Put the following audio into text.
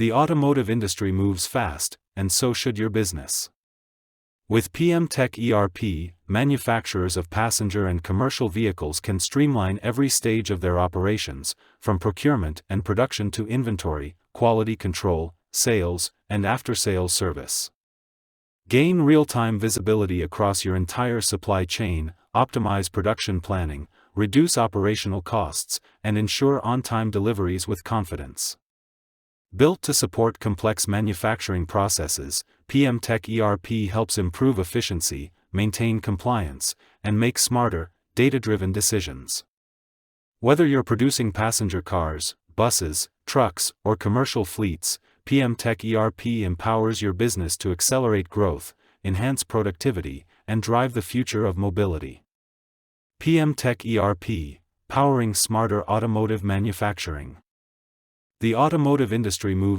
The automotive industry moves fast, and so should your business. With PMTechERP, manufacturers of passenger and commercial vehicles can streamline every stage of their operations, from procurement and production to inventory, quality control, sales, and after-sales service. Gain real-time visibility across your entire supply chain, optimize production planning, reduce operational costs, and ensure on-time deliveries with confidence. Built to support complex manufacturing processes, PMTechERP helps improve efficiency, maintain compliance, and make smarter, data-driven decisions. Whether you're producing passenger cars, buses, trucks, or commercial fleets, PMTechERP empowers your business to accelerate growth, enhance productivity, and drive the future of mobility. PMTechERP, powering smarter automotive manufacturing. The automotive industry moves